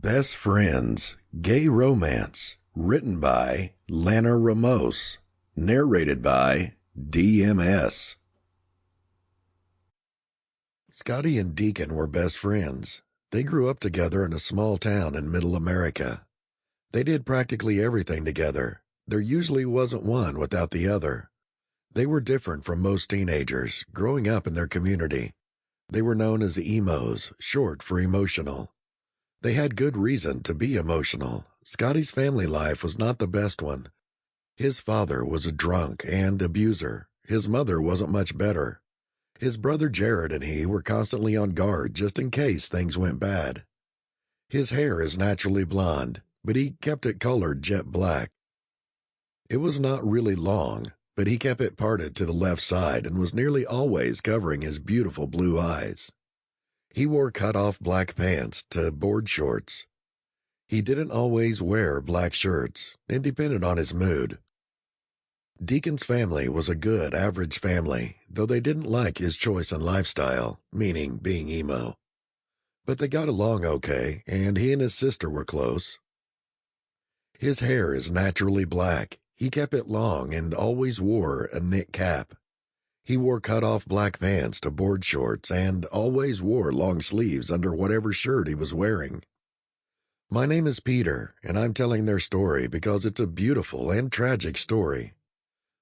Best Friends, Gay Romance, written by Lana Ramos, narrated by DMS. Scotty and Dekeon were best friends. They grew up together in a small town in Middle America. They did practically everything together. There usually wasn't one without the other. They were different from most teenagers growing up in their community. They were known as emos, short for emotional. They had good reason to be emotional. Scotty's family life was not the best one. His father was a drunk and abuser. His mother wasn't much better. His brother Jared and he were constantly on guard just in case things went bad. His hair is naturally blonde, but he kept it colored jet black. It was not really long, but he kept it parted to the left side and was nearly always covering his beautiful blue eyes. He wore cut-off black pants to board shorts. He didn't always wear black shirts. It depended on his mood. Dekeon's family was a good, average family, though they didn't like his choice in lifestyle, meaning being emo. But they got along okay, and he and his sister were close. His hair is naturally black. He kept it long and always wore a knit cap. He wore cut-off black pants to board shorts and always wore long sleeves under whatever shirt he was wearing. My name is Peter, and I'm telling their story because it's a beautiful and tragic story.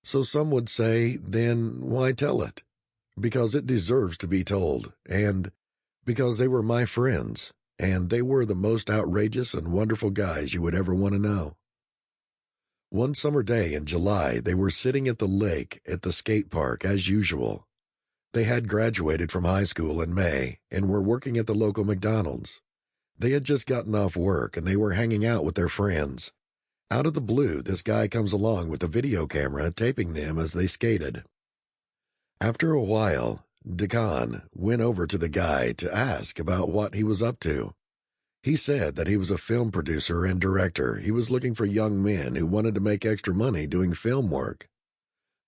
So some would say, then why tell it? Because it deserves to be told, and because they were my friends, and they were the most outrageous and wonderful guys you would ever want to know. One summer day in July, they were sitting at the lake at the skate park as usual. They had graduated from high school in May and were working at the local McDonald's. They had just gotten off work and they were hanging out with their friends. Out of the blue, this guy comes along with a video camera taping them as they skated. After a while, Dekeon went over to the guy to ask about what he was up to. He said that he was a film producer and director. He was looking for young men who wanted to make extra money doing film work.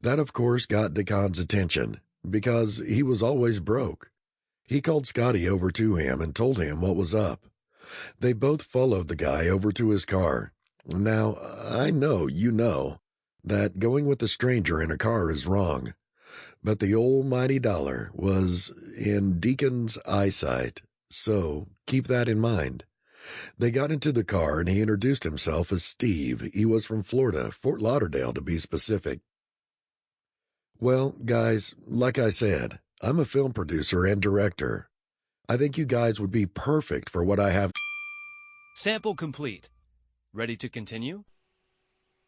That, of course, got Dekeon's attention, because he was always broke. He called Scotty over to him and told him what was up. They both followed the guy over to his car. Now, I know you know that going with a stranger in a car is wrong, but the almighty dollar was in Dekeon's eyesight. So keep that in mind. They got into the car and he introduced himself as Steve. He was from Florida, Fort Lauderdale to be specific. Well, guys, like I said, I'm a film producer and director. I think you guys would be perfect for what I have. Sample complete. Ready to continue?